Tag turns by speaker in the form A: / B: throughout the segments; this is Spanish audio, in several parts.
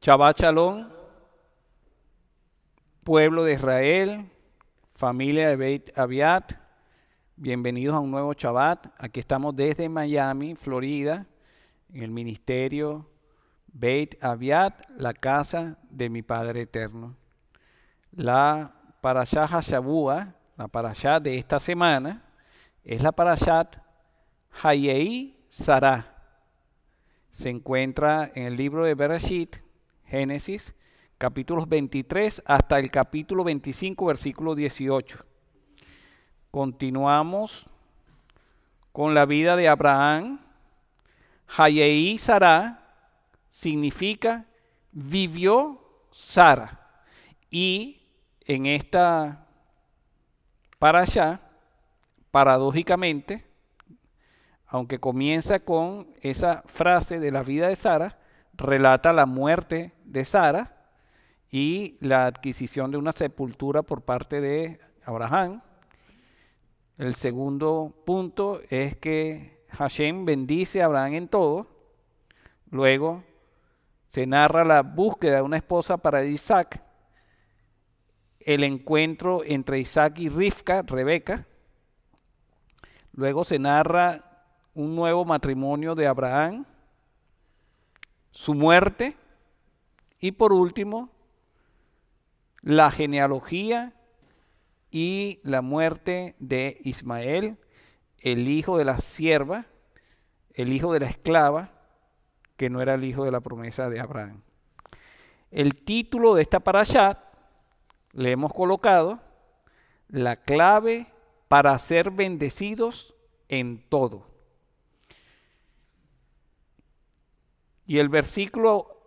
A: Shabbat Shalom, pueblo de Israel, familia de Beit Aviat, bienvenidos a un nuevo Shabbat. Aquí estamos desde Miami, Florida, en el ministerio Beit Aviat, la casa de mi Padre Eterno. La Parashá Hashavua, la Parashá de esta semana, es la Parashá Hayei Sarah. Se encuentra en el libro de Bereshit, Génesis, capítulos 23 hasta el capítulo 25, versículo 18. Continuamos con la vida de Abraham. Hayei Sarah significa vivió Sara. Y en esta parashá, paradójicamente, aunque comienza con esa frase de la vida de Sara, relata la muerte de Sara y la adquisición de una sepultura por parte de Abraham. El segundo punto es que Hashem bendice a Abraham en todo. Luego se narra la búsqueda de una esposa para Isaac, el encuentro entre Isaac y Rivka, Rebeca. Luego se narra un nuevo matrimonio de Abraham, su muerte y por último la genealogía y la muerte de Ismael, el hijo de la sierva, el hijo de la esclava, que no era el hijo de la promesa de Abraham. El título de esta parashá le hemos colocado la clave para ser bendecidos en todo. Y el versículo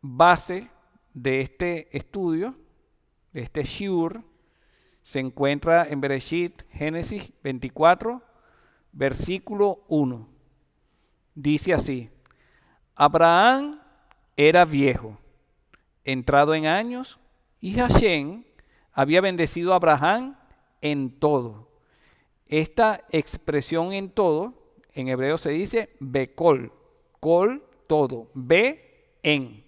A: base de este estudio, de este shiur, se encuentra en Bereshit, Génesis 24, versículo 1. Dice así: Abraham era viejo, entrado en años, y Hashem había bendecido a Abraham en todo. Esta expresión en todo, en hebreo se dice bekol, kol, todo, ve en.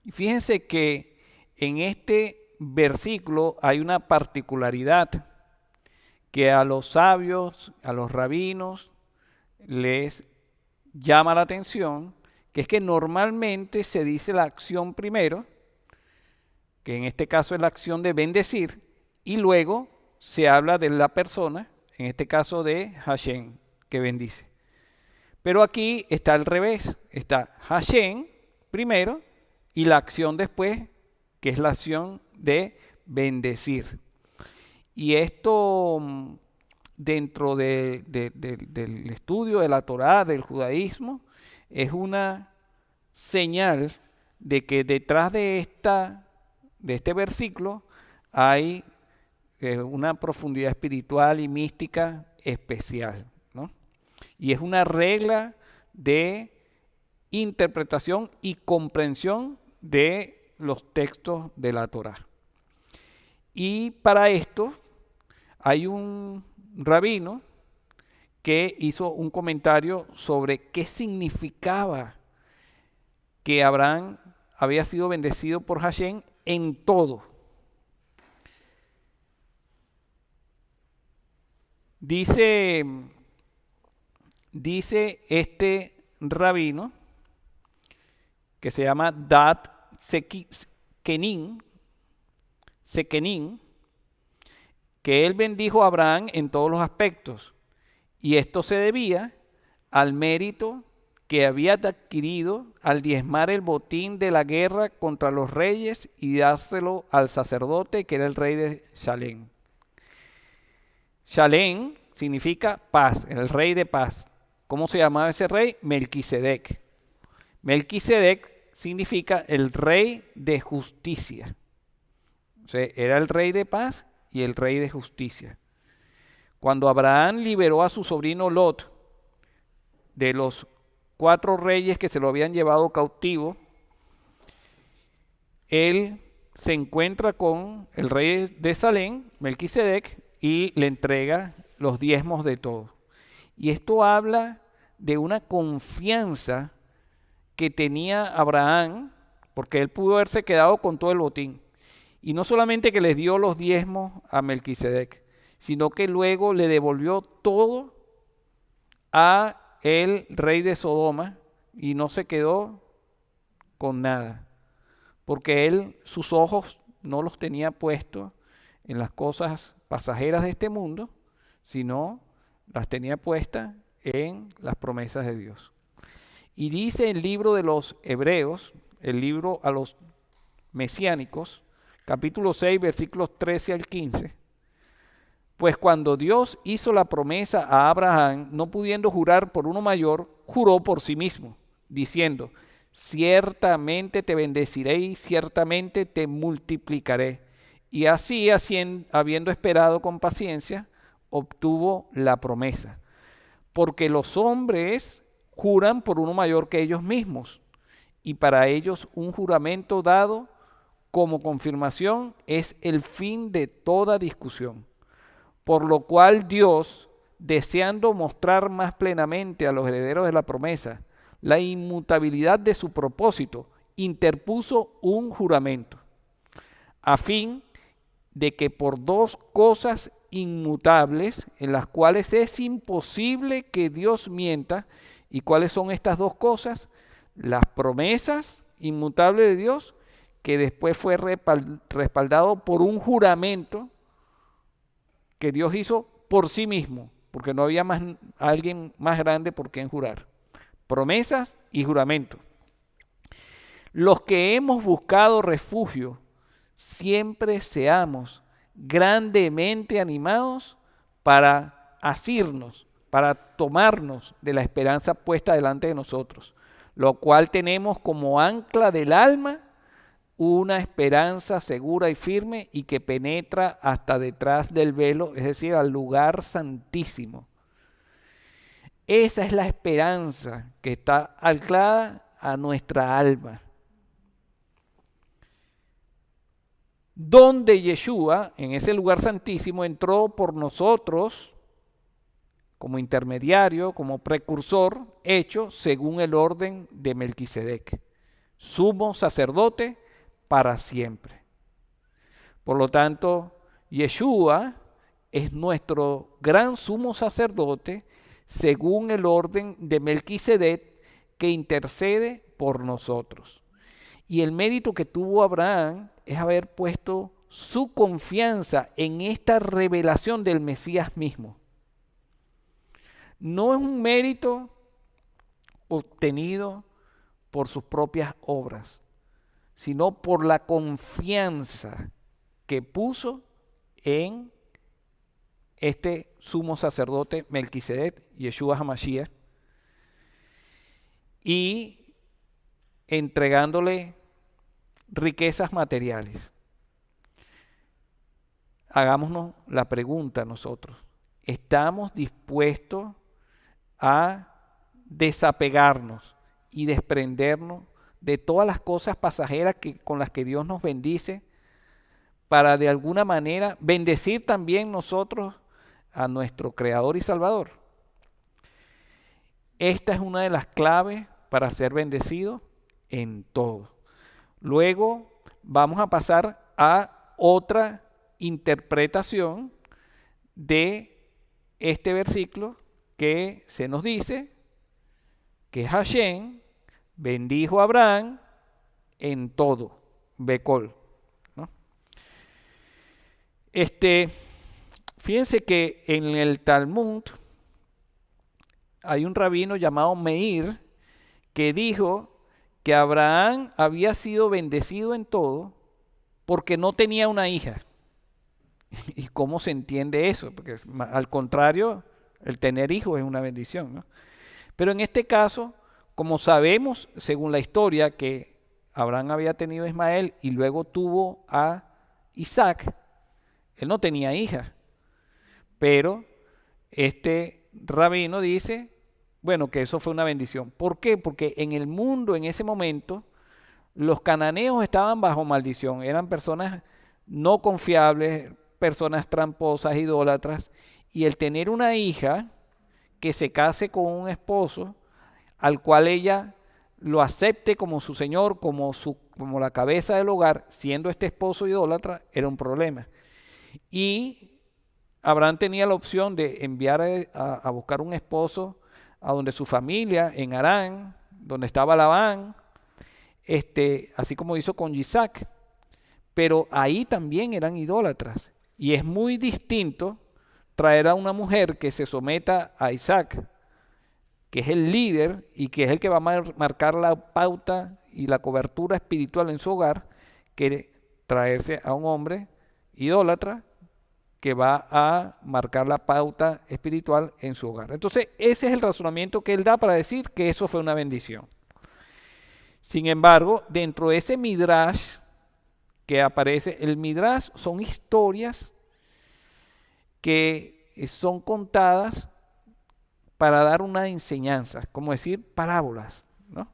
A: Y fíjense que en este versículo hay una particularidad que a los sabios, a los rabinos, les llama la atención, que es que normalmente se dice la acción primero, que en este caso es la acción de bendecir, y luego se habla de la persona, en este caso de Hashem, que bendice. Pero aquí está al revés, está Hashem primero y la acción después, que es la acción de bendecir. Y esto dentro del estudio de la Torá, del judaísmo, es una señal de que detrás de este versículo hay una profundidad espiritual y mística especial, ¿no? Y es una regla de interpretación y comprensión de los textos de la Torá. Y para esto hay un rabino que hizo un comentario sobre qué significaba que Abraham había sido bendecido por Hashem en todo. Dice este rabino, que se llama Dat Sekenin, que él bendijo a Abraham en todos los aspectos, y esto se debía al mérito que había adquirido al diezmar el botín de la guerra contra los reyes y dárselo al sacerdote, que era el rey de Shalem. Shalem significa paz, el rey de paz. ¿Cómo se llamaba ese rey? Melquisedec. Melquisedec significa el rey de justicia. O sea, era el rey de paz y el rey de justicia. Cuando Abraham liberó a su sobrino Lot de los 4 reyes que se lo habían llevado cautivo, él se encuentra con el rey de Salem, Melquisedec, y le entrega los diezmos de todo. Y esto habla de una confianza que tenía Abraham, porque él pudo haberse quedado con todo el botín. Y no solamente que les dio los diezmos a Melquisedec, sino que luego le devolvió todo a el rey de Sodoma y no se quedó con nada, porque él sus ojos no los tenía puestos en las cosas pasajeras de este mundo, sino las tenía puestas en las promesas de Dios. Y dice el libro de los Hebreos, el libro a los mesiánicos, capítulo 6, versículos 13 al 15, pues cuando Dios hizo la promesa a Abraham, no pudiendo jurar por uno mayor, juró por sí mismo, diciendo, ciertamente te bendeciré y ciertamente te multiplicaré. Y así, habiendo esperado con paciencia, obtuvo la promesa. Porque los hombres juran por uno mayor que ellos mismos, y para ellos un juramento dado como confirmación es el fin de toda discusión. Por lo cual Dios, deseando mostrar más plenamente a los herederos de la promesa la inmutabilidad de su propósito, interpuso un juramento, a fin de que por dos cosas inmutables, en las cuales es imposible que Dios mienta, ¿y cuáles son estas dos cosas? Las promesas inmutables de Dios, que después fue respaldado por un juramento que Dios hizo por sí mismo, porque no había alguien más grande por quien jurar. Promesas y juramento. Los que hemos buscado refugio, siempre seamos grandemente animados para asirnos, para tomarnos de la esperanza puesta delante de nosotros, lo cual tenemos como ancla del alma una esperanza segura y firme y que penetra hasta detrás del velo, es decir, al lugar santísimo. Esa es la esperanza que está anclada a nuestra alma. Donde Yeshua, en ese lugar santísimo, entró por nosotros como intermediario, como precursor, hecho según el orden de Melquisedec, sumo sacerdote para siempre. Por lo tanto, Yeshua es nuestro gran sumo sacerdote según el orden de Melquisedec, que intercede por nosotros. Y el mérito que tuvo Abraham es haber puesto su confianza en esta revelación del Mesías mismo. No es un mérito obtenido por sus propias obras, sino por la confianza que puso en este sumo sacerdote Melquisedec, Yeshua HaMashiach, y entregándole riquezas materiales. Hagámonos la pregunta nosotros, ¿estamos dispuestos a desapegarnos y desprendernos de todas las cosas pasajeras con las que Dios nos bendice, para de alguna manera bendecir también nosotros a nuestro Creador y Salvador? Esta es una de las claves para ser bendecido en todo. Luego vamos a pasar a otra interpretación de este versículo que se nos dice que Hashem bendijo a Abraham en todo, Becol, ¿no? Fíjense que en el Talmud hay un rabino llamado Meir que dijo que Abraham había sido bendecido en todo porque no tenía una hija. ¿Y cómo se entiende eso? Porque al contrario, el tener hijos es una bendición, ¿no? Pero en este caso, como sabemos, según la historia, que Abraham había tenido a Ismael y luego tuvo a Isaac, él no tenía hija. Pero este rabino dice, bueno, que eso fue una bendición. ¿Por qué? Porque en el mundo en ese momento los cananeos estaban bajo maldición, eran personas no confiables, personas tramposas, idólatras, y el tener una hija que se case con un esposo al cual ella lo acepte como su señor, como la cabeza del hogar, siendo este esposo idólatra, era un problema. Y Abraham tenía la opción de enviar a buscar un esposo a donde su familia, en Harán, donde estaba Labán, así como hizo con Isaac. Pero ahí también eran idólatras. Y es muy distinto traer a una mujer que se someta a Isaac, que es el líder y que es el que va a marcar la pauta y la cobertura espiritual en su hogar, que traerse a un hombre idólatra que va a marcar la pauta espiritual en su hogar. Entonces, ese es el razonamiento que él da para decir que eso fue una bendición. Sin embargo, dentro de ese midrash que aparece, el midrash son historias que son contadas para dar una enseñanza, como decir parábolas, ¿no?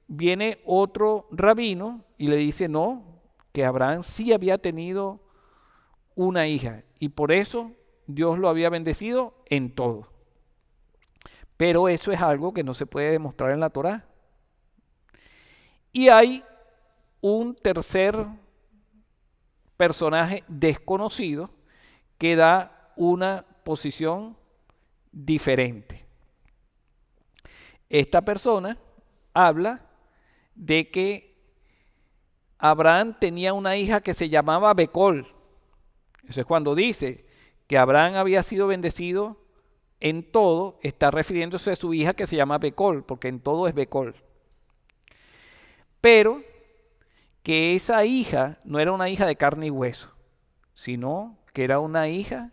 A: Viene otro rabino y le dice no, que Abraham sí había tenido una hija y por eso Dios lo había bendecido en todo. Pero eso es algo que no se puede demostrar en la Torá. Y hay un tercer personaje desconocido que da una posición diferente. Esta persona habla de que Abraham tenía una hija que se llamaba Becol. Eso es cuando dice que Abraham había sido bendecido en todo, está refiriéndose a su hija que se llama Becol, porque en todo es Becol. Pero que esa hija no era una hija de carne y hueso, sino que era una hija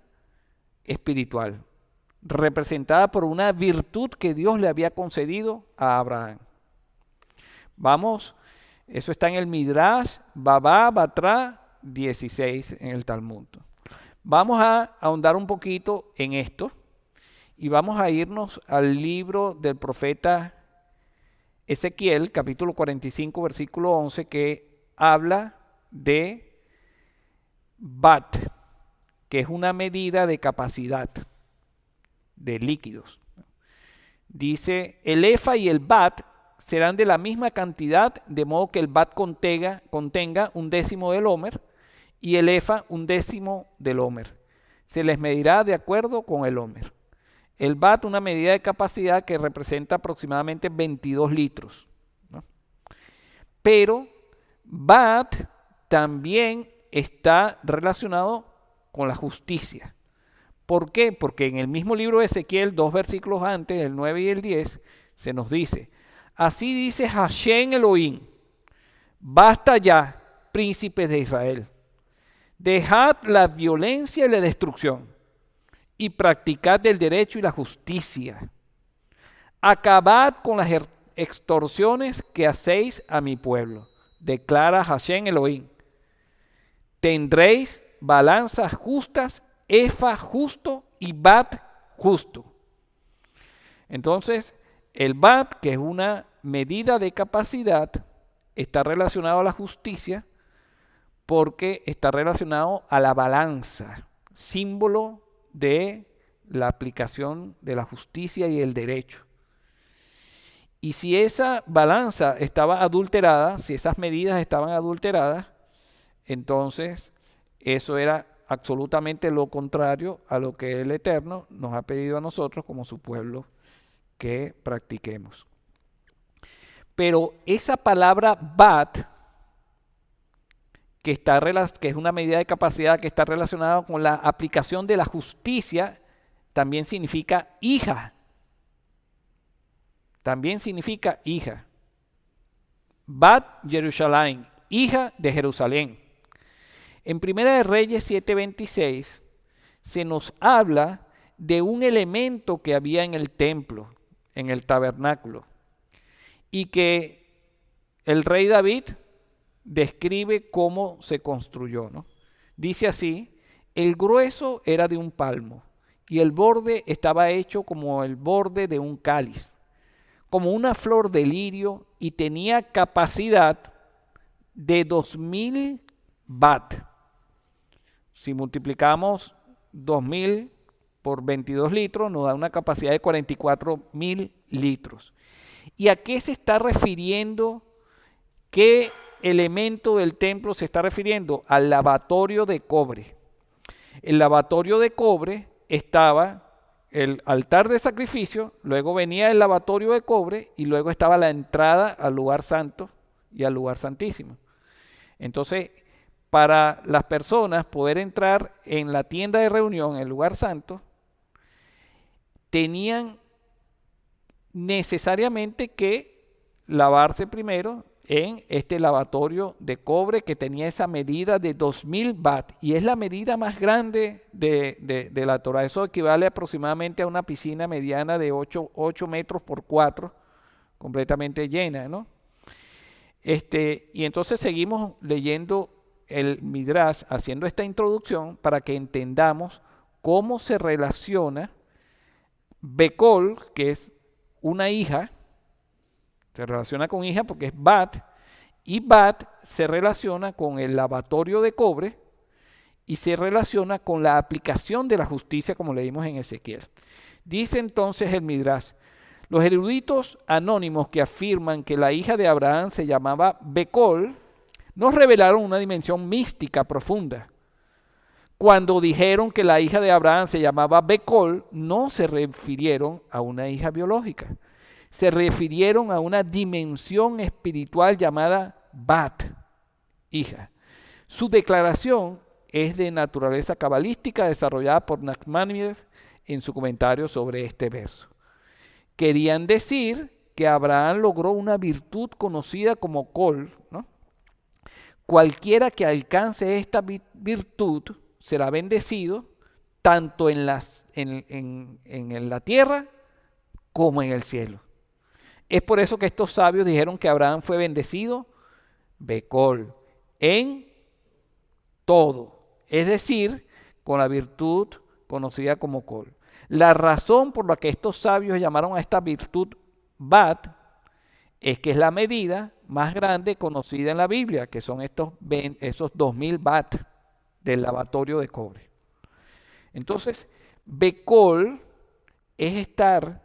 A: espiritual, representada por una virtud que Dios le había concedido a Abraham. Vamos, eso está en el Midrash Babá Batra 16 en el Talmud. Vamos a ahondar un poquito en esto y vamos a irnos al libro del profeta Ezequiel, capítulo 45, versículo 11, que habla de bat, que es una medida de capacidad de líquidos. Dice, el efa y el bat serán de la misma cantidad, de modo que el bat contenga un décimo del homer y el efa un décimo del homer. Se les medirá de acuerdo con el homer. El bat, una medida de capacidad que representa aproximadamente 22 litros, ¿no? Pero bat también está relacionado con la justicia. ¿Por qué? Porque en el mismo libro de Ezequiel, 2 versículos antes, el 9 y el 10, se nos dice, así dice Hashem Elohim, basta ya, príncipes de Israel, dejad la violencia y la destrucción y practicad el derecho y la justicia. Acabad con las extorsiones que hacéis a mi pueblo, declara Hashem Elohim. Tendréis balanzas justas, efa justo y bat justo. Entonces, el bat, que es una medida de capacidad, está relacionado a la justicia porque está relacionado a la balanza, símbolo de la aplicación de la justicia y el derecho. Y si esa balanza estaba adulterada, si esas medidas estaban adulteradas, entonces eso era absolutamente lo contrario a lo que el Eterno nos ha pedido a nosotros como su pueblo que practiquemos. Pero esa palabra bat, que es una medida de capacidad que está relacionada con la aplicación de la justicia, también significa hija. También significa hija. Bat Jerusalén, hija de Jerusalén. En Primera de Reyes 7:26 se nos habla de un elemento que había en el templo, en el tabernáculo, y que el rey David describe cómo se construyó, ¿no? Dice así, el grueso era de un palmo y el borde estaba hecho como el borde de un cáliz, como una flor de lirio, y tenía capacidad de 2000 bat. Si multiplicamos 2000 por 22 litros, nos da una capacidad de 44.000 litros. ¿Y a qué se está refiriendo? ¿Qué elemento del templo se está refiriendo? Al lavatorio de cobre. El lavatorio de cobre estaba el altar de sacrificio, luego venía el lavatorio de cobre y luego estaba la entrada al lugar santo y al lugar santísimo. Entonces, para las personas poder entrar en la tienda de reunión, el lugar santo, tenían necesariamente que lavarse primero en este lavatorio de cobre que tenía esa medida de 2000 bat, y es la medida más grande de la Torah. Eso equivale aproximadamente a una piscina mediana de 8 metros por 4, completamente llena, ¿no? Y entonces seguimos leyendo el Midrash, haciendo esta introducción para que entendamos cómo se relaciona Becol, que es una hija, se relaciona con hija porque es Bat, y Bat se relaciona con el lavatorio de cobre y se relaciona con la aplicación de la justicia, como leímos en Ezequiel. Dice entonces el Midrash: los eruditos anónimos que afirman que la hija de Abraham se llamaba Becol nos revelaron una dimensión mística profunda. Cuando dijeron que la hija de Abraham se llamaba Becol, no se refirieron a una hija biológica, se refirieron a una dimensión espiritual llamada Bat, hija. Su declaración es de naturaleza cabalística desarrollada por Nachmanides en su comentario sobre este verso. Querían decir que Abraham logró una virtud conocida como Kol, ¿no? Cualquiera que alcance esta virtud será bendecido tanto en la tierra como en el cielo. Es por eso que estos sabios dijeron que Abraham fue bendecido, Becol, en todo, es decir, con la virtud conocida como Kol. La razón por la que estos sabios llamaron a esta virtud Bat es que es la medida más grande conocida en la Biblia, que son esos 2000 bat del lavatorio de cobre. Entonces, Becol es estar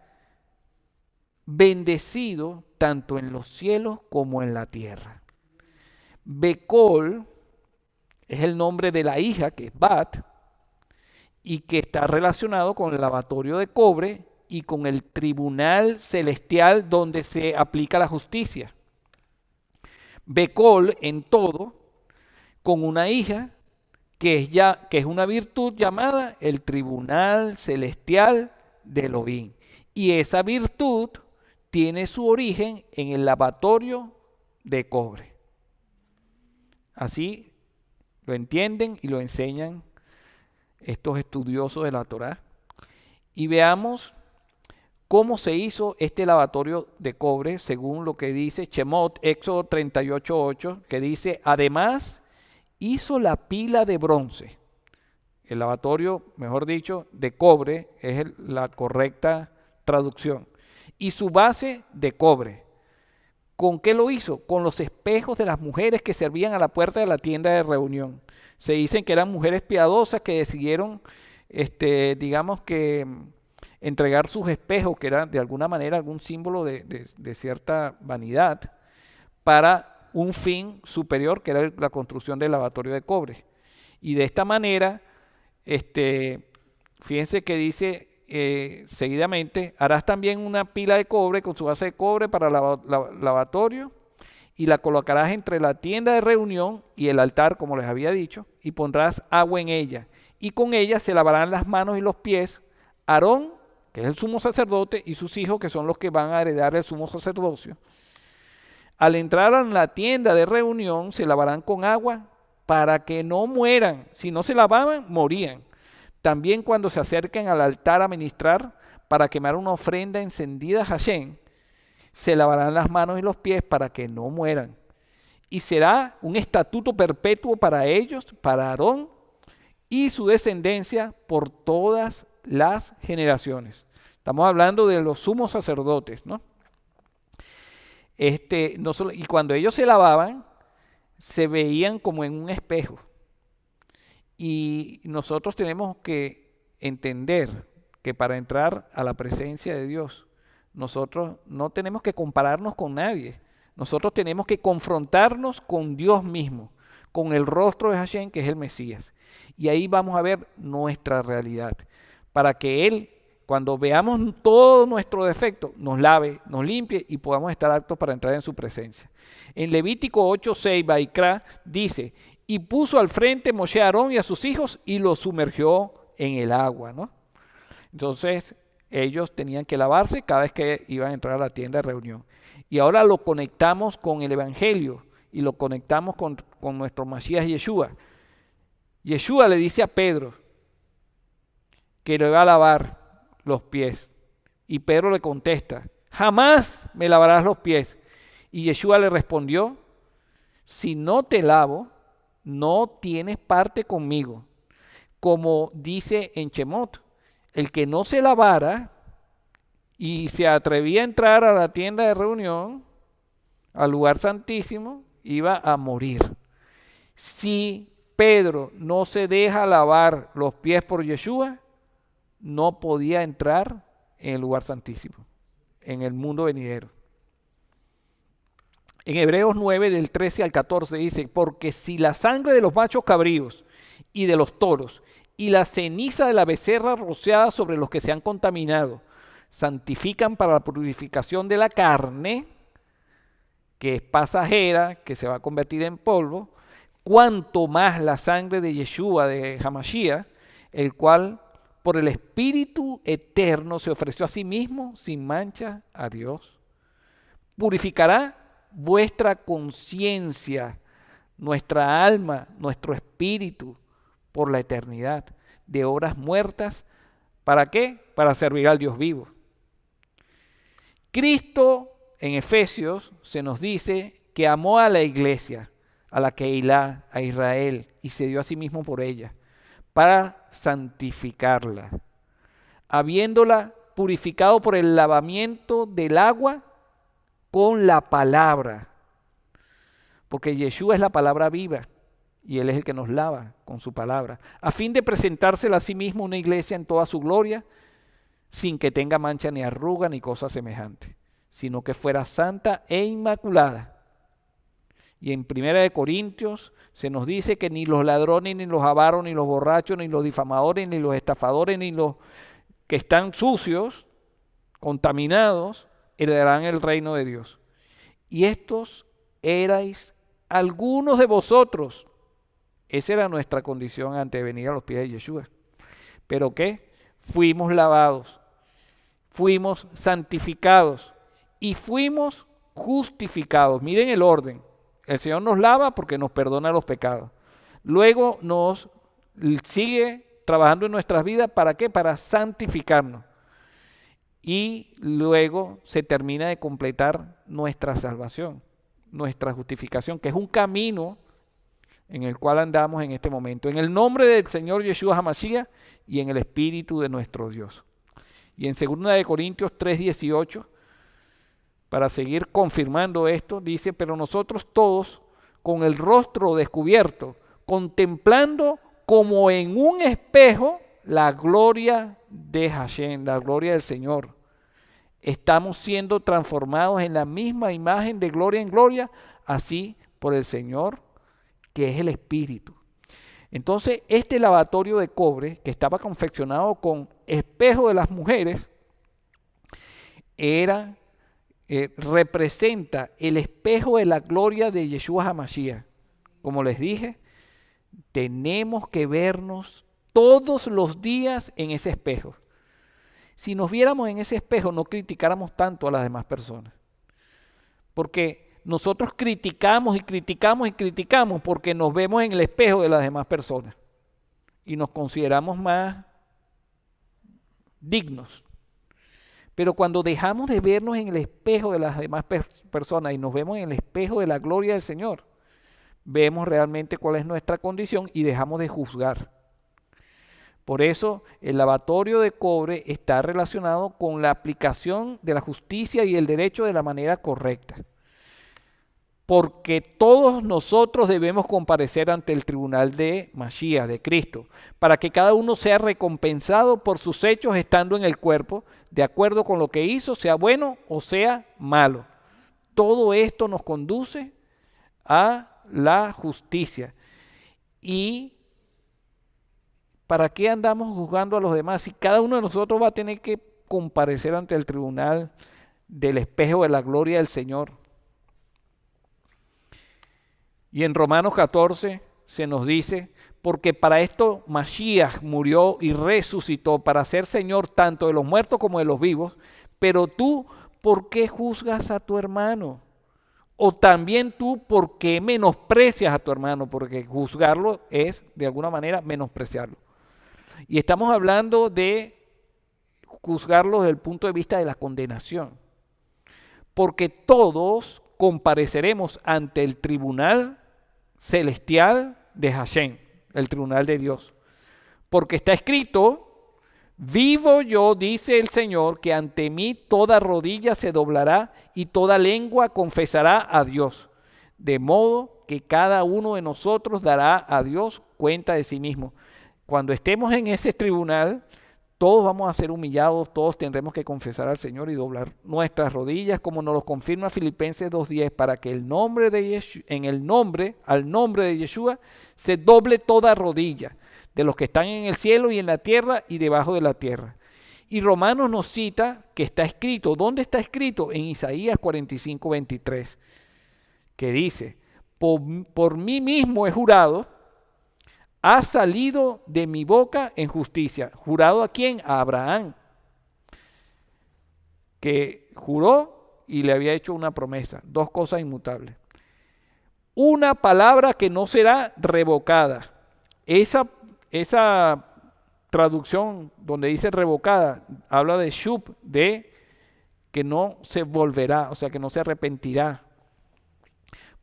A: bendecido tanto en los cielos como en la tierra. Becol es el nombre de la hija, que es Bat, y que está relacionado con el lavatorio de cobre y con el tribunal celestial donde se aplica la justicia. Becol en todo, con una hija que es una virtud llamada el tribunal celestial de Elohim. Y esa virtud tiene su origen en el lavatorio de cobre. Así lo entienden y lo enseñan estos estudiosos de la Torá. Y veamos cómo se hizo este lavatorio de cobre según lo que dice Shemot, Éxodo 38:8, que dice: además hizo la pila de bronce. El lavatorio, mejor dicho, de cobre es la correcta traducción. Y su base de cobre. ¿Con qué lo hizo? Con los espejos de las mujeres que servían a la puerta de la tienda de reunión. Se dicen que eran mujeres piadosas que decidieron, digamos que entregar sus espejos, que eran de alguna manera algún símbolo de cierta vanidad, para un fin superior, que era la construcción del lavatorio de cobre. Y de esta manera, fíjense que dice seguidamente: harás también una pila de cobre con su base de cobre para lavatorio, y la colocarás entre la tienda de reunión y el altar, como les había dicho, y pondrás agua en ella, y con ella se lavarán las manos y los pies Aarón, que es el sumo sacerdote, y sus hijos, que son los que van a heredar el sumo sacerdocio. Al entrar en la tienda de reunión se lavarán con agua para que no mueran. Si no se lavaban, morían. También cuando se acerquen al altar a ministrar para quemar una ofrenda encendida a Hashem, se lavarán las manos y los pies para que no mueran. Y será un estatuto perpetuo para ellos, para Aarón y su descendencia por todas las generaciones. Estamos hablando de los sumos sacerdotes, ¿no? Y cuando ellos se lavaban, se veían como en un espejo. Y nosotros tenemos que entender que para entrar a la presencia de Dios, nosotros no tenemos que compararnos con nadie. Nosotros tenemos que confrontarnos con Dios mismo, con el rostro de Hashem, que es el Mesías. Y ahí vamos a ver nuestra realidad, para que Él, cuando veamos todo nuestro defecto, nos lave, nos limpie y podamos estar aptos para entrar en su presencia. En Levítico 8:6, Baikra dice, y puso al frente Moshe a Aarón y a sus hijos y los sumergió en el agua, ¿no? Entonces, ellos tenían que lavarse cada vez que iban a entrar a la tienda de reunión. Y ahora lo conectamos con el Evangelio y lo conectamos con nuestro Masías Yeshua. Yeshua le dice a Pedro que le va a lavar los pies. Y Pedro le contesta, jamás me lavarás los pies. Y Yeshua le respondió, si no te lavo, no tienes parte conmigo. Como dice en Shemot, el que no se lavara y se atrevía a entrar a la tienda de reunión, al lugar santísimo, iba a morir. Si Pedro no se deja lavar los pies por Yeshua, no podía entrar en el lugar santísimo, en el mundo venidero. En Hebreos 9, del 13 al 14 dice, porque si la sangre de los machos cabríos y de los toros y la ceniza de la becerra rociada sobre los que se han contaminado santifican para la purificación de la carne, que es pasajera, que se va a convertir en polvo, cuanto más la sangre de Yeshua, de Hamashiach, el cual por el Espíritu eterno se ofreció a sí mismo sin mancha a Dios, purificará vuestra conciencia, nuestra alma, nuestro espíritu por la eternidad, de obras muertas. ¿Para qué? Para servir al Dios vivo. Cristo en Efesios se nos dice que amó a la iglesia, a la Keilah, a Israel, y se dio a sí mismo por ella, para santificarla, habiéndola purificado por el lavamiento del agua con la palabra, porque Yeshua es la palabra viva y Él es el que nos lava con su palabra, a fin de presentársela a sí mismo una iglesia en toda su gloria, sin que tenga mancha ni arruga ni cosa semejante, sino que fuera santa e inmaculada. Y en 1 Corintios se nos dice que ni los ladrones, ni los avaros, ni los borrachos, ni los difamadores, ni los estafadores, ni los que están sucios, contaminados, heredarán el reino de Dios. Y estos erais algunos de vosotros. Esa era nuestra condición antes de venir a los pies de Yeshua. ¿Pero qué? Fuimos lavados, fuimos santificados y fuimos justificados. Miren el orden. El Señor nos lava porque nos perdona los pecados. Luego nos sigue trabajando en nuestras vidas. ¿Para qué? Para santificarnos. Y luego se termina de completar nuestra salvación, nuestra justificación, que es un camino en el cual andamos en este momento. En el nombre del Señor Yeshua HaMashiach y en el Espíritu de nuestro Dios. Y en 2 Corintios 3:18, para seguir confirmando esto, dice, pero nosotros todos, con el rostro descubierto, contemplando como en un espejo la gloria de Hashem, la gloria del Señor, estamos siendo transformados en la misma imagen de gloria en gloria, así por el Señor, que es el Espíritu. Entonces, este lavatorio de cobre, que estaba confeccionado con espejo de las mujeres, representa el espejo de la gloria de Yeshua HaMashiach. Como les dije, tenemos que vernos todos los días en ese espejo. Si nos viéramos en ese espejo, no criticáramos tanto a las demás personas. Porque nosotros criticamos y criticamos y criticamos porque nos vemos en el espejo de las demás personas y nos consideramos más dignos. Pero cuando dejamos de vernos en el espejo de las demás personas y nos vemos en el espejo de la gloria del Señor, vemos realmente cuál es nuestra condición y dejamos de juzgar. Por eso el lavatorio de cobre está relacionado con la aplicación de la justicia y el derecho de la manera correcta. porque todos nosotros debemos comparecer ante el tribunal de Mashiach, de Cristo, para que cada uno sea recompensado por sus hechos estando en el cuerpo, de acuerdo con lo que hizo, sea bueno o sea malo. Todo esto nos conduce a la justicia. ¿Y para qué andamos juzgando a los demás si cada uno de nosotros va a tener que comparecer ante el tribunal del espejo de la gloria del Señor? Y en Romanos 14 se nos dice, porque para esto Mashiach murió y resucitó para ser Señor tanto de los muertos como de los vivos, pero tú, ¿por qué juzgas a tu hermano? O también tú, ¿por qué menosprecias a tu hermano? Porque juzgarlo es, de alguna manera, menospreciarlo. Y estamos hablando de juzgarlo desde el punto de vista de la condenación. Porque todos compareceremos ante el tribunal celestial de Hashem, el tribunal de Dios. Porque está escrito, vivo yo, dice el Señor, que ante mí toda rodilla se doblará y toda lengua confesará a Dios. De modo que cada uno de nosotros dará a Dios cuenta de sí mismo. Cuando estemos en ese tribunal, todos vamos a ser humillados, todos tendremos que confesar al Señor y doblar nuestras rodillas, como nos lo confirma Filipenses 2:10, para que el nombre de Yeshua, al nombre de Yeshua, se doble toda rodilla, de los que están en el cielo y en la tierra y debajo de la tierra. Y Romanos nos cita que está escrito, ¿dónde está escrito? En Isaías 45:23, que dice, por mí mismo he jurado, ha salido de mi boca en justicia. ¿Jurado a quién? A Abraham, que juró y le había hecho una promesa. Dos cosas inmutables. Una palabra que no será revocada. Esa traducción donde dice revocada, habla de shub, de que no se volverá, o sea, que no se arrepentirá.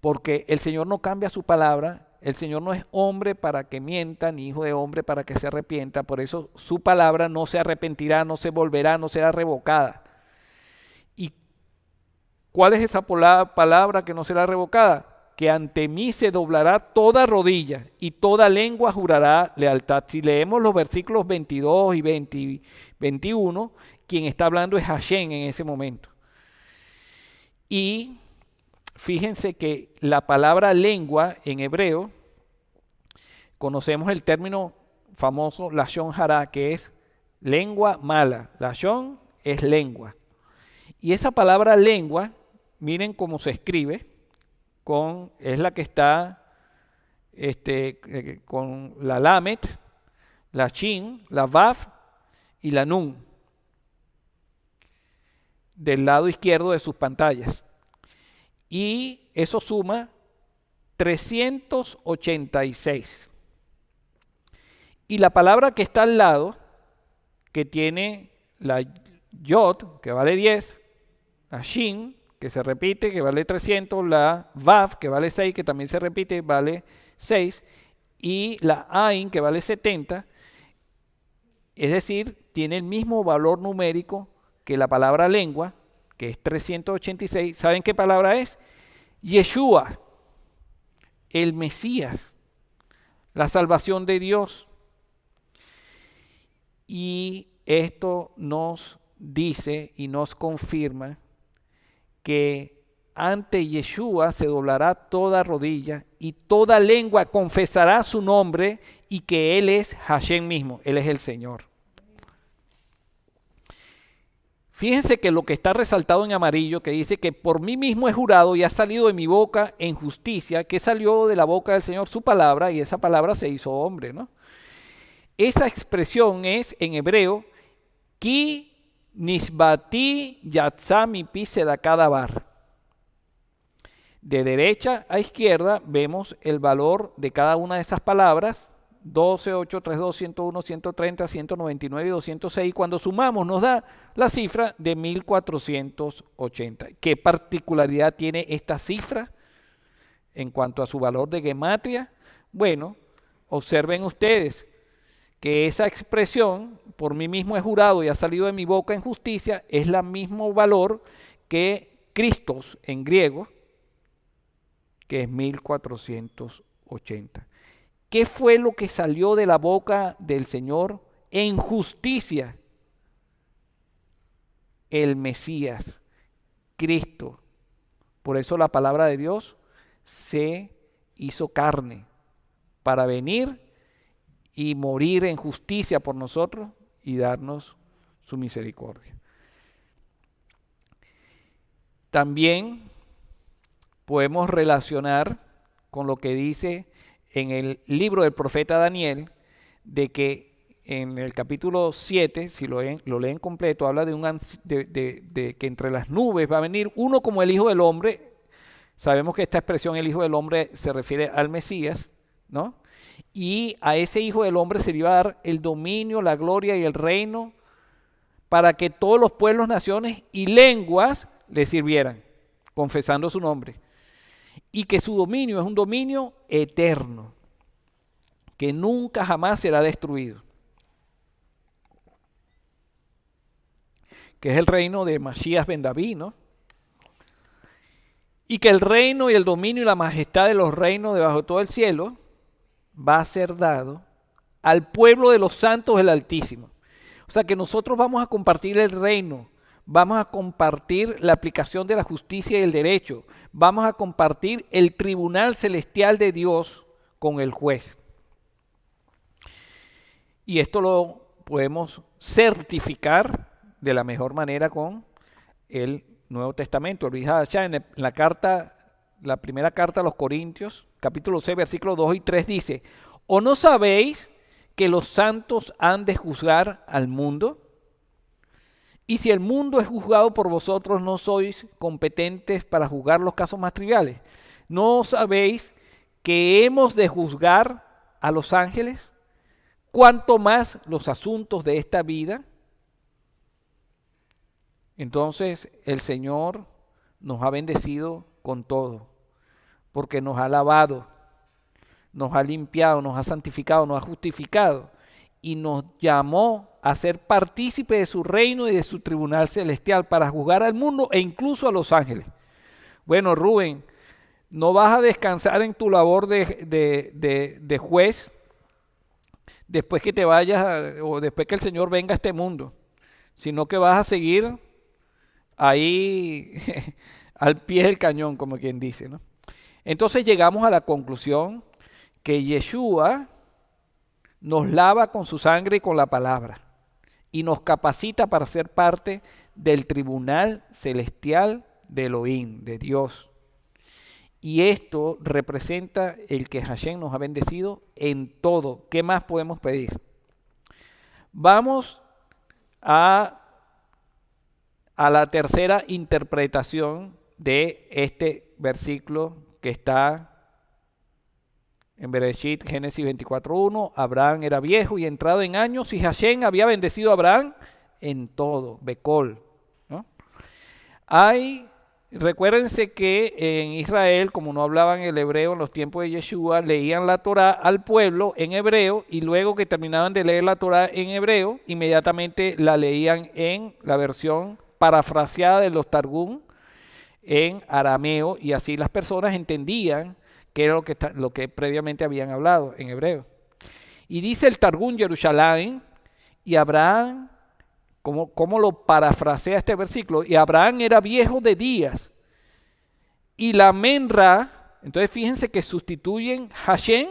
A: Porque el Señor no cambia su palabra. El Señor no es hombre para que mienta, ni hijo de hombre para que se arrepienta. Por eso su palabra no se arrepentirá, no se volverá, no será revocada. ¿Y cuál es esa palabra que no será revocada? Que ante mí se doblará toda rodilla y toda lengua jurará lealtad. Si leemos los versículos 22 y 21, quien está hablando es Hashem en ese momento. Y fíjense que la palabra lengua en hebreo, conocemos el término famoso Lashon Hara, que es lengua mala. Lashon es lengua. Y esa palabra lengua, miren cómo se escribe, es la que está con la Lamet, la Shin, la Vav y la Nun, del lado izquierdo de sus pantallas. Y eso suma 386. Y la palabra que está al lado, que tiene la Yod, que vale 10, la Shin, que se repite, que vale 300, la Vav, que vale 6, que también se repite, vale 6, y la Ain, que vale 70, es decir, tiene el mismo valor numérico que la palabra lengua, que es 386. ¿Saben qué palabra es? Yeshua, el Mesías, la salvación de Dios. Y esto nos dice y nos confirma que ante Yeshua se doblará toda rodilla y toda lengua confesará su nombre y que Él es Hashem mismo, Él es el Señor. Fíjense que lo que está resaltado en amarillo, que dice que por mí mismo he jurado y ha salido de mi boca en justicia, que salió de la boca del Señor su palabra y esa palabra se hizo hombre, ¿no? Esa expresión es en hebreo, ki nisbati yatsa mi pi sedakadabar. De derecha a izquierda vemos el valor de cada una de esas palabras, 12, 8, 3, 2, 101, 130, 199 y 206. Cuando sumamos nos da la cifra de 1480. ¿Qué particularidad tiene esta cifra en cuanto a su valor de gematria? Bueno, observen ustedes que esa expresión, por mí mismo he jurado y ha salido de mi boca en justicia, es el mismo valor que Christos en griego, que es 1480. ¿Qué fue lo que salió de la boca del Señor en justicia? El Mesías, Cristo. Por eso la palabra de Dios se hizo carne para venir y morir en justicia por nosotros y darnos su misericordia. También podemos relacionar con lo que dice en el libro del profeta Daniel, de que en el capítulo 7, si lo leen completo, habla de que entre las nubes va a venir uno como el Hijo del Hombre. Sabemos que esta expresión, el Hijo del Hombre, se refiere al Mesías, ¿no? Y a ese Hijo del Hombre se le iba a dar el dominio, la gloria y el reino para que todos los pueblos, naciones y lenguas le sirvieran, confesando su nombre. Y que su dominio es un dominio eterno, que nunca jamás será destruido. Que es el reino de Masías ben David, ¿no? Y que el reino y el dominio y la majestad de los reinos debajo de todo el cielo va a ser dado al pueblo de los santos del Altísimo. O sea que nosotros vamos a compartir el reino, vamos a compartir la aplicación de la justicia y el derecho, vamos a compartir el tribunal celestial de Dios con el juez. Y esto lo podemos certificar de la mejor manera con el Nuevo Testamento. En la primera carta a los Corintios, capítulo 6, versículos 2 y 3 dice: ¿o no sabéis que los santos han de juzgar al mundo? Y si el mundo es juzgado por vosotros, ¿no sois competentes para juzgar los casos más triviales? ¿No sabéis que hemos de juzgar a los ángeles? ¿Cuánto más los asuntos de esta vida? Entonces el Señor nos ha bendecido con todo, porque nos ha lavado, nos ha limpiado, nos ha santificado, nos ha justificado y nos llamó a ser partícipe de su reino y de su tribunal celestial para juzgar al mundo e incluso a los ángeles. Bueno, Rubén, no vas a descansar en tu labor de juez después que te vayas o después que el Señor venga a este mundo, sino que vas a seguir ahí al pie del cañón, como quien dice, ¿no? Entonces llegamos a la conclusión que Yeshua nos lava con su sangre y con la palabra y nos capacita para ser parte del tribunal celestial de Elohim, de Dios. Y esto representa el que Hashem nos ha bendecido en todo. ¿Qué más podemos pedir? Vamos a la tercera interpretación de este versículo que está en Bereshit, Génesis 24:1. Abraham era viejo y entrado en años y Hashem había bendecido a Abraham en todo, Becol, ¿no? Recuérdense que en Israel, como no hablaban el hebreo en los tiempos de Yeshua, leían la Torá al pueblo en hebreo y luego que terminaban de leer la Torá en hebreo, inmediatamente la leían en la versión parafraseada de los Targum en arameo y así las personas entendían qué era lo que previamente habían hablado en hebreo. Y dice el Targum Jerusalén, y Abraham, ¿cómo lo parafrasea este versículo? Y Abraham era viejo de días. Y la menra, entonces fíjense que sustituyen Hashem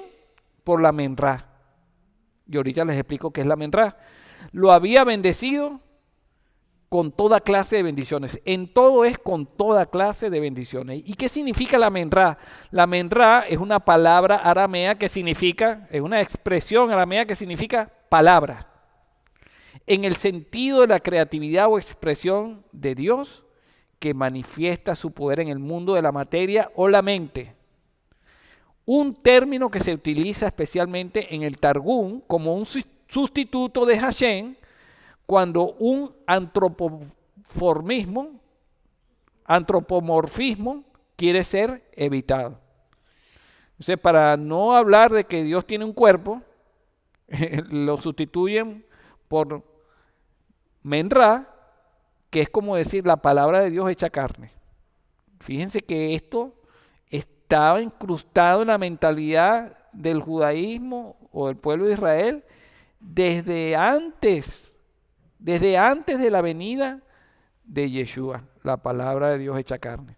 A: por la menra. Y ahorita les explico qué es la menra. Lo había bendecido con toda clase de bendiciones. En todo es con toda clase de bendiciones. ¿Y qué significa la menra? La menra es una palabra aramea que significa, es una expresión aramea que significa palabra. En el sentido de la creatividad o expresión de Dios que manifiesta su poder en el mundo de la materia o la mente. Un término que se utiliza especialmente en el Targum como un sustituto de Hashem cuando un antropomorfismo quiere ser evitado. Entonces, para no hablar de que Dios tiene un cuerpo, lo sustituyen por menra, que es como decir la palabra de Dios hecha carne. Fíjense que esto es estaba incrustado en la mentalidad del judaísmo o del pueblo de Israel desde antes de la venida de Yeshua, la palabra de Dios hecha carne.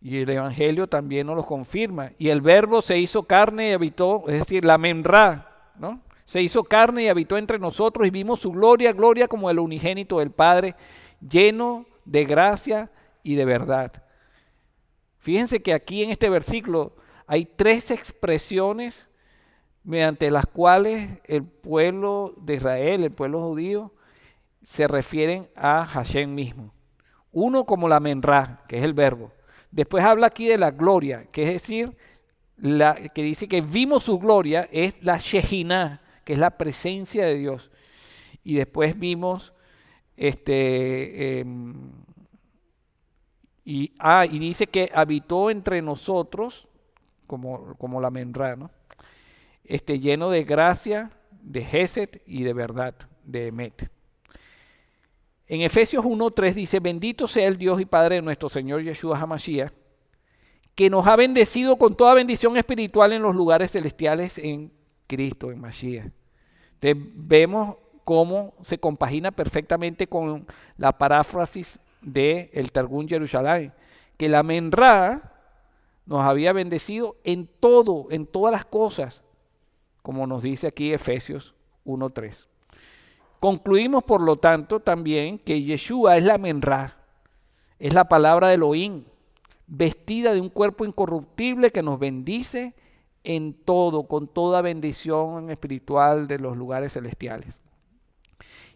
A: Y el Evangelio también nos lo confirma. Y el Verbo se hizo carne y habitó, es decir, la menra, ¿no? Se hizo carne y habitó entre nosotros y vimos su gloria, gloria como el unigénito del Padre, lleno de gracia y de verdad. Fíjense que aquí en este versículo hay 3 expresiones mediante las cuales el pueblo de Israel, el pueblo judío, se refieren a Hashem mismo. Uno como la menra, que es el verbo. Después habla aquí de la gloria, que es decir, que dice que vimos su gloria, es la Shekinah, que es la presencia de Dios. Y después vimos y dice que habitó entre nosotros como la menra, ¿no? Lleno de gracia, de Gesed y de verdad, de Emet. En Efesios 1:3 dice: bendito sea el Dios y Padre de nuestro Señor Yeshua HaMashiach, que nos ha bendecido con toda bendición espiritual en los lugares celestiales en Cristo, en Mashiach. Entonces vemos cómo se compagina perfectamente con la paráfrasis del Targum Jerusalén, que la menra nos había bendecido en todo, en todas las cosas, como nos dice aquí Efesios 1:3. Concluimos, por lo tanto, también que Yeshua es la menra, es la palabra de Elohim, vestida de un cuerpo incorruptible que nos bendice en todo, con toda bendición espiritual de los lugares celestiales.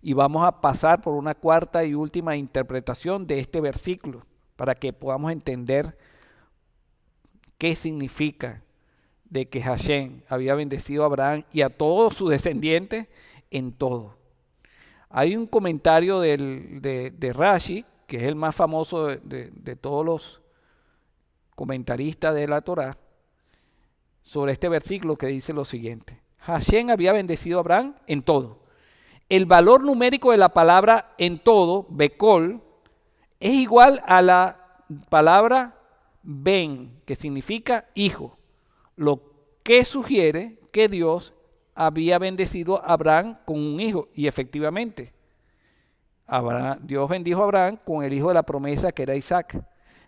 A: Y vamos a pasar por una cuarta y última interpretación de este versículo para que podamos entender qué significa de que Hashem había bendecido a Abraham y a todos sus descendientes en todo. Hay un comentario de Rashi, que es el más famoso de todos los comentaristas de la Torá, sobre este versículo, que dice lo siguiente: Hashem había bendecido a Abraham en todo. El valor numérico de la palabra en todo, Bekol, es igual a la palabra Ben, que significa hijo, lo que sugiere que Dios había bendecido a Abraham con un hijo. Y efectivamente, Dios bendijo a Abraham con el hijo de la promesa, que era Isaac.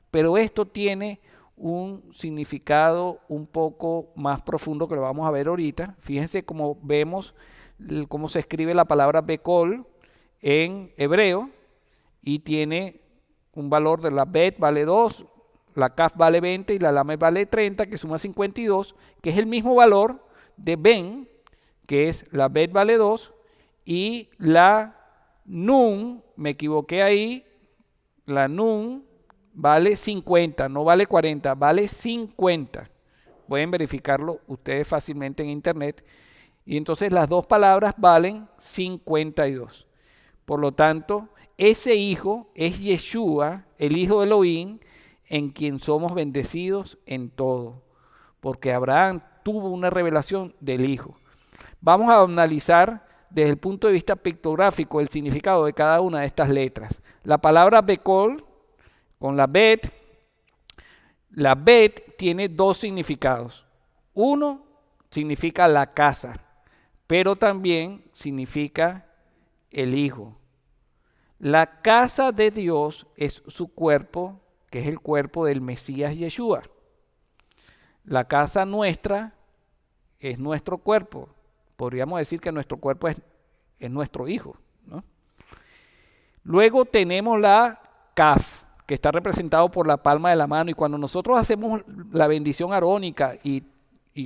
A: Pero esto tiene un significado un poco más profundo, que lo vamos a ver ahorita. Fíjense cómo vemos cómo se escribe la palabra Bekol en hebreo, y tiene un valor de la Bet vale 2, la Kaf vale 20 y la Lamed vale 30, que suma 52, que es el mismo valor de Ben, que es la Bet vale 2, y la Nun, me equivoqué ahí, la Nun vale 50, no vale 40, vale 50. Pueden verificarlo ustedes fácilmente en internet. Y entonces las dos palabras valen 52. Por lo tanto, ese hijo es Yeshua, el hijo de Elohim, en quien somos bendecidos en todo, porque Abraham tuvo una revelación del hijo. Vamos a analizar desde el punto de vista pictográfico el significado de cada una de estas letras. La palabra Bekol, con la Bet tiene 2 significados. Uno significa la casa, pero también significa el hijo. La casa de Dios es su cuerpo, que es el cuerpo del Mesías Yeshua. La casa nuestra es nuestro cuerpo. Podríamos decir que nuestro cuerpo es nuestro hijo, ¿no? Luego tenemos la Kaf, que está representado por la palma de la mano. Y cuando nosotros hacemos la bendición arónica y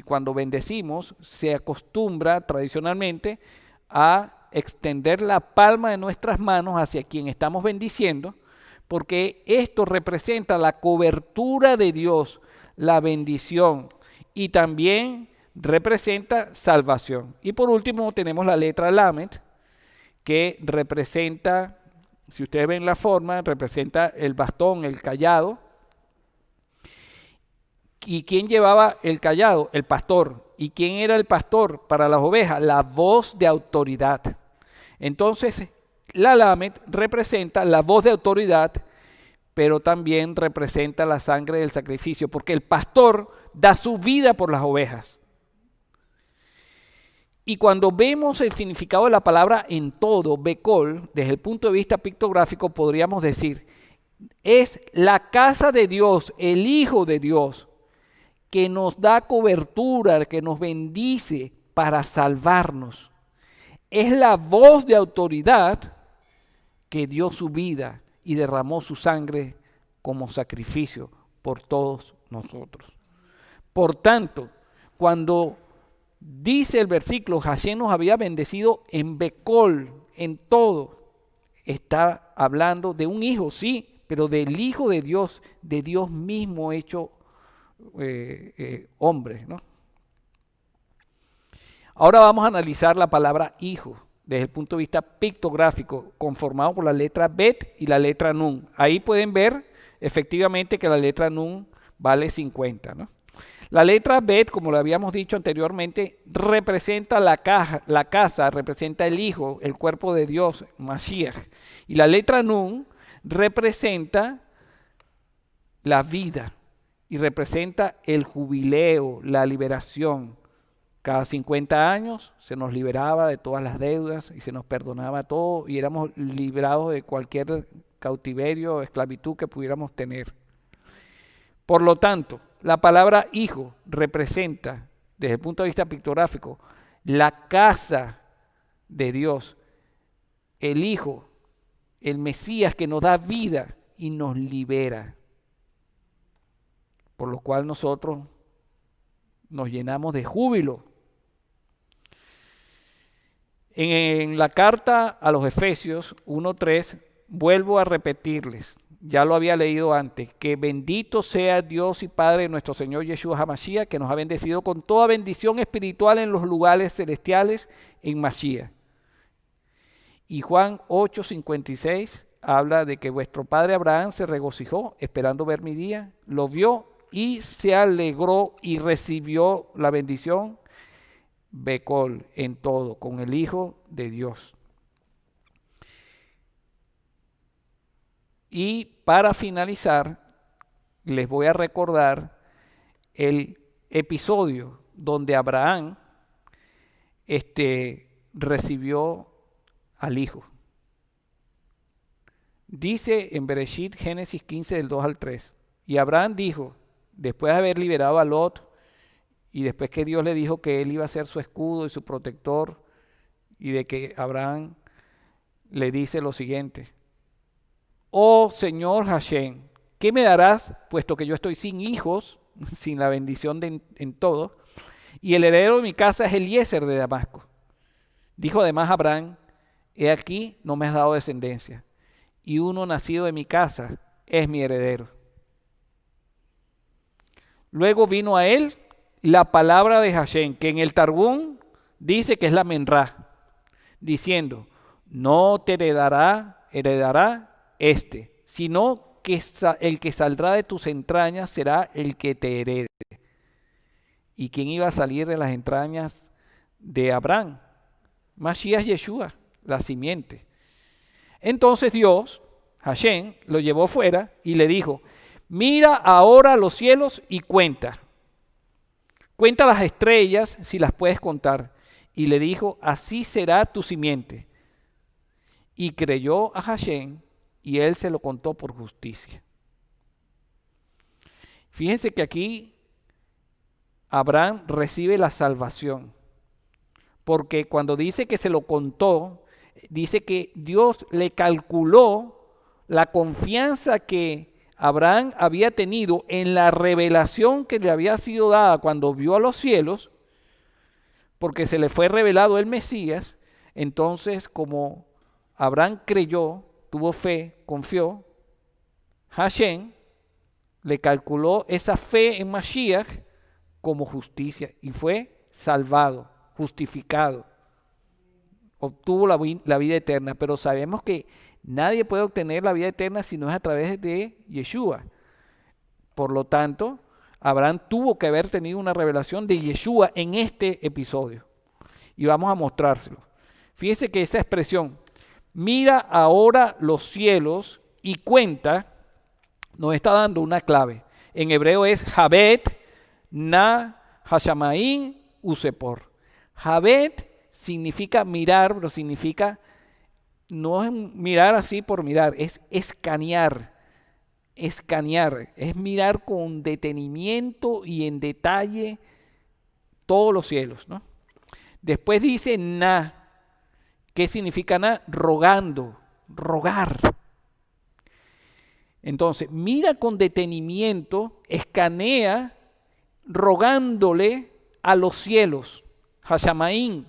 A: cuando bendecimos, se acostumbra tradicionalmente a extender la palma de nuestras manos hacia quien estamos bendiciendo, porque esto representa la cobertura de Dios, la bendición, y también representa salvación. Y por último tenemos la letra Lamed, que representa, si ustedes ven la forma, representa el bastón, el cayado. ¿Y quién llevaba el cayado? El pastor. ¿Y quién era el pastor para las ovejas? La voz de autoridad. Entonces, la Lamed representa la voz de autoridad pero también representa la sangre del sacrificio, porque el pastor da su vida por las ovejas. Y cuando vemos el significado de la palabra en todo, Becol, desde el punto de vista pictográfico, podríamos decir, es la casa de Dios, el Hijo de Dios, que nos da cobertura, que nos bendice para salvarnos. Es la voz de autoridad que dio su vida y derramó su sangre como sacrificio por todos nosotros. Por tanto, cuando dice el versículo, Hashem nos había bendecido en Becol, en todo, está hablando de un hijo, sí, pero del Hijo de Dios mismo hecho hombre, ¿no? Ahora vamos a analizar la palabra hijo desde el punto de vista pictográfico, conformado por la letra Bet y la letra Nun. Ahí pueden ver efectivamente que la letra Nun vale 50, ¿no? La letra Bet, como lo habíamos dicho anteriormente, representa la casa, representa el Hijo, el cuerpo de Dios, Mashiach. Y la letra Nun representa la vida y representa el jubileo, la liberación. Cada 50 años se nos liberaba de todas las deudas y se nos perdonaba todo y éramos librados de cualquier cautiverio o esclavitud que pudiéramos tener. Por lo tanto, la palabra hijo representa, desde el punto de vista pictográfico, la casa de Dios, el Hijo, el Mesías que nos da vida y nos libera. Por lo cual nosotros nos llenamos de júbilo. En la carta a los Efesios 1:3, vuelvo a repetirles, ya lo había leído antes, que bendito sea Dios y Padre de nuestro Señor Yeshua HaMashiach, que nos ha bendecido con toda bendición espiritual en los lugares celestiales en Mashiach. Y Juan 8:56 habla de que vuestro padre Abraham se regocijó esperando ver mi día, lo vio y se alegró y recibió la bendición Becol en todo, con el Hijo de Dios. Y para finalizar, les voy a recordar el episodio donde Abraham recibió al Hijo. Dice en Bereshit, Génesis 15, del 2 al 3, y Abraham dijo, después de haber liberado a Lot, y después que Dios le dijo que él iba a ser su escudo y su protector, y de que Abraham le dice lo siguiente, oh Señor Hashem, ¿qué me darás, puesto que yo estoy sin hijos, sin la bendición en todo, y el heredero de mi casa es Eliezer de Damasco? Dijo además Abraham, he aquí no me has dado descendencia, y uno nacido de mi casa es mi heredero. Luego vino a él la palabra de Hashem, que en el Targum dice que es la Menrá, diciendo, no te heredará sino que el que saldrá de tus entrañas será el que te herede. ¿Y quién iba a salir de las entrañas de Abraham? Mashiach Yeshua, la simiente. Entonces Dios, Hashem, lo llevó fuera y le dijo, mira ahora los cielos y cuenta. Cuenta las estrellas si las puedes contar. Y le dijo, así será tu simiente. Y creyó a Hashem y él se lo contó por justicia. Fíjense que aquí Abraham recibe la salvación. Porque cuando dice que se lo contó, dice que Dios le calculó la confianza que Abraham había tenido en la revelación que le había sido dada cuando vio a los cielos, porque se le fue revelado el Mesías. Entonces, como Abraham creyó, tuvo fe, confió, Hashem le calculó esa fe en Mashiach como justicia y fue salvado, justificado, obtuvo la vida eterna. Pero sabemos que nadie puede obtener la vida eterna si no es a través de Yeshua. Por lo tanto, Abraham tuvo que haber tenido una revelación de Yeshua en este episodio. Y vamos a mostrárselo. Fíjense que esa expresión, mira ahora los cielos y cuenta, nos está dando una clave. En hebreo es Jabet, Na, Hashamaín, Usepor. Jabet significa mirar, pero significa, no es mirar así por mirar, es escanear, es mirar con detenimiento y en detalle todos los cielos, ¿no? Después dice Na. ¿Qué significa Na? Rogando, rogar. Entonces, mira con detenimiento, escanea, rogándole a los cielos, Hashamaín,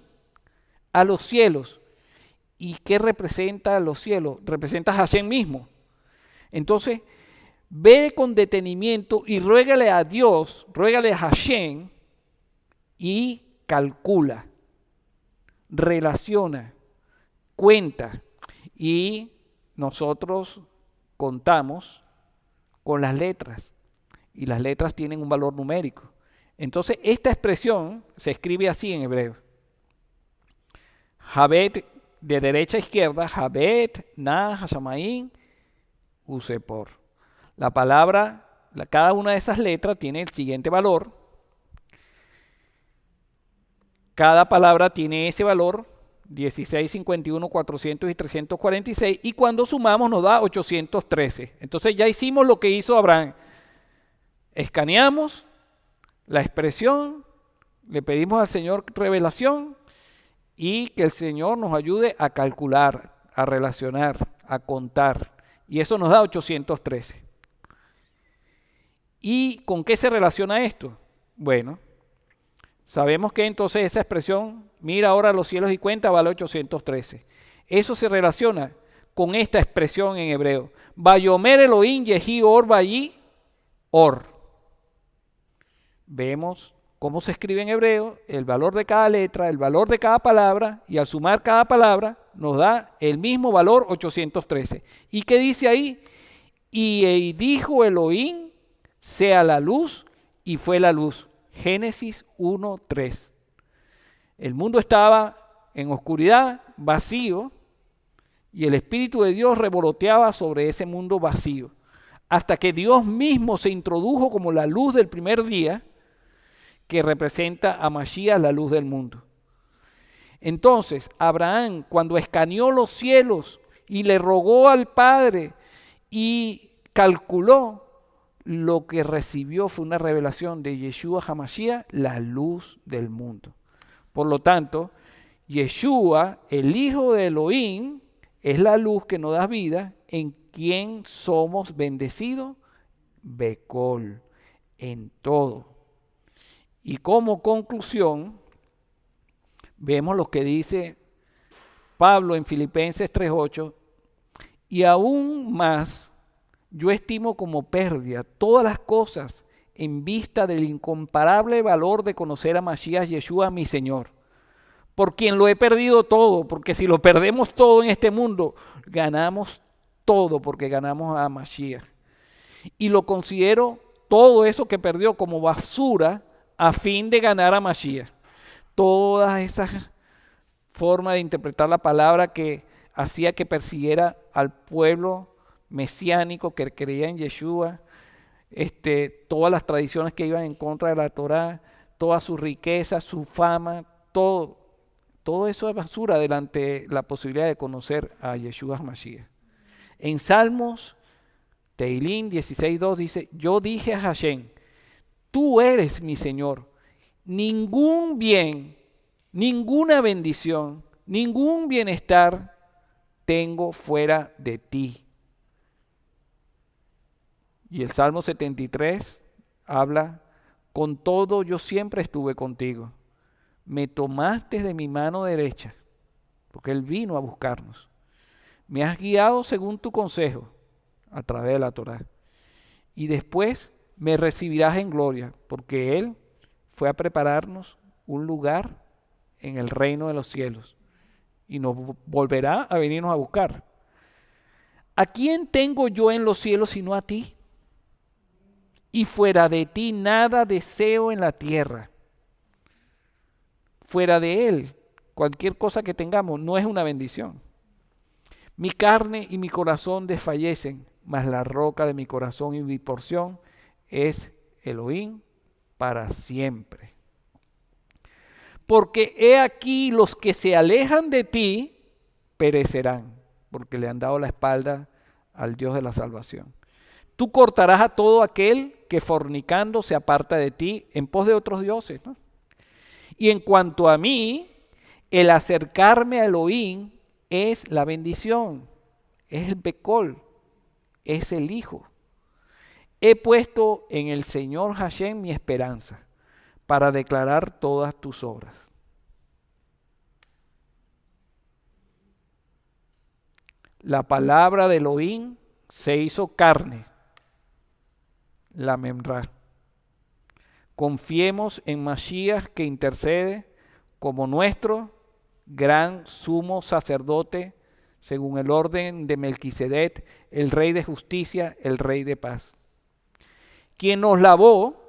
A: a los cielos. ¿Y qué representa a los cielos? Representa a Hashem mismo. Entonces, ve con detenimiento y ruégale a Dios, ruégale a Hashem y calcula, relaciona, cuenta. Y nosotros contamos con las letras y las letras tienen un valor numérico. Entonces, esta expresión se escribe así en hebreo. Jabet, de derecha a izquierda, Jabet, Na, Hashamaín, Usepor. La palabra, cada una de esas letras tiene el siguiente valor. Cada palabra tiene ese valor, 16, 51, 400 y 346, y cuando sumamos nos da 813. Entonces ya hicimos lo que hizo Abraham. Escaneamos la expresión, le pedimos al Señor revelación y que el Señor nos ayude a calcular, a relacionar, a contar. Y eso nos da 813. ¿Y con qué se relaciona esto? Bueno, sabemos que entonces esa expresión, mira ahora los cielos y cuenta, vale 813. Eso se relaciona con esta expresión en hebreo. Bayomer Elohim Yehi Or Bayi Or. Vemos cómo se escribe en hebreo, el valor de cada letra, el valor de cada palabra, y al sumar cada palabra nos da el mismo valor 813. ¿Y qué dice ahí? Y dijo Elohim, sea la luz, y fue la luz. Génesis 1:3. El mundo estaba en oscuridad, vacío, y el Espíritu de Dios revoloteaba sobre ese mundo vacío, hasta que Dios mismo se introdujo como la luz del primer día, que representa a Mashiach, la luz del mundo. Entonces, Abraham, cuando escaneó los cielos y le rogó al Padre y calculó, lo que recibió fue una revelación de Yeshua HaMashiach, la luz del mundo. Por lo tanto, Yeshua, el Hijo de Elohim, es la luz que nos da vida, en quien somos bendecidos, Becol, en todo. Y como conclusión, vemos lo que dice Pablo en Filipenses 3:8, y aún más, yo estimo como pérdida todas las cosas en vista del incomparable valor de conocer a Mashiach Yeshua, mi Señor, por quien lo he perdido todo, porque si lo perdemos todo en este mundo, ganamos todo porque ganamos a Mashiach. Y lo considero todo eso que perdió como basura a fin de ganar a Mashiach. Todas esas formas de interpretar la palabra que hacía que persiguiera al pueblo mesiánico que creía en Yeshua, todas las tradiciones que iban en contra de la Torá, toda su riqueza, su fama, todo eso es basura delante de la posibilidad de conocer a Yeshua Mashiach. En Salmos, Teilín 16:2 dice, yo dije a Hashem, tú eres mi Señor, ningún bien, ninguna bendición, ningún bienestar tengo fuera de ti. Y el Salmo 73 habla, con todo yo siempre estuve contigo. Me tomaste de mi mano derecha, porque Él vino a buscarnos. Me has guiado según tu consejo, a través de la Torá. Y después me recibirás en gloria, porque Él fue a prepararnos un lugar en el reino de los cielos. Y nos volverá a venirnos a buscar. ¿A quién tengo yo en los cielos sino a ti? Y fuera de ti nada deseo en la tierra. Fuera de Él, cualquier cosa que tengamos no es una bendición. Mi carne y mi corazón desfallecen, mas la roca de mi corazón y mi porción es Elohim para siempre. Porque he aquí los que se alejan de ti perecerán, porque le han dado la espalda al Dios de la salvación. Tú cortarás a todo aquel que fornicando se aparta de ti en pos de otros dioses, ¿no? Y en cuanto a mí, el acercarme a Elohim es la bendición, es el Becol, es el Hijo. He puesto en el Señor Hashem mi esperanza para declarar todas tus obras. La palabra de Elohim se hizo carne, la Memra. Confiemos en Mashiach que intercede como nuestro gran sumo sacerdote según el orden de Melquisedec, el rey de justicia, el rey de paz, quien nos lavó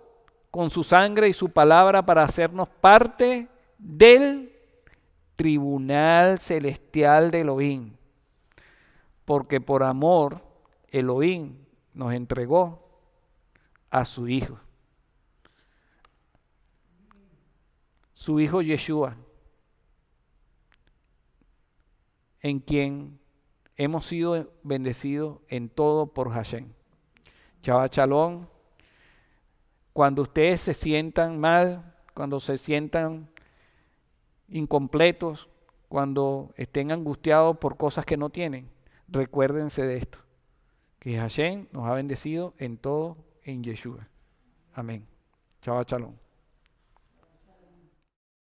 A: con su sangre y su palabra para hacernos parte del tribunal celestial de Elohim, porque por amor Elohim nos entregó a su Hijo, Yeshua, en quien hemos sido bendecidos en todo por Hashem. Shabbat Shalom. Cuando ustedes se sientan mal, cuando se sientan incompletos, cuando estén angustiados por cosas que no tienen, recuérdense de esto, que Hashem nos ha bendecido en todo en Yeshua. Amén. Shabbat Shalom.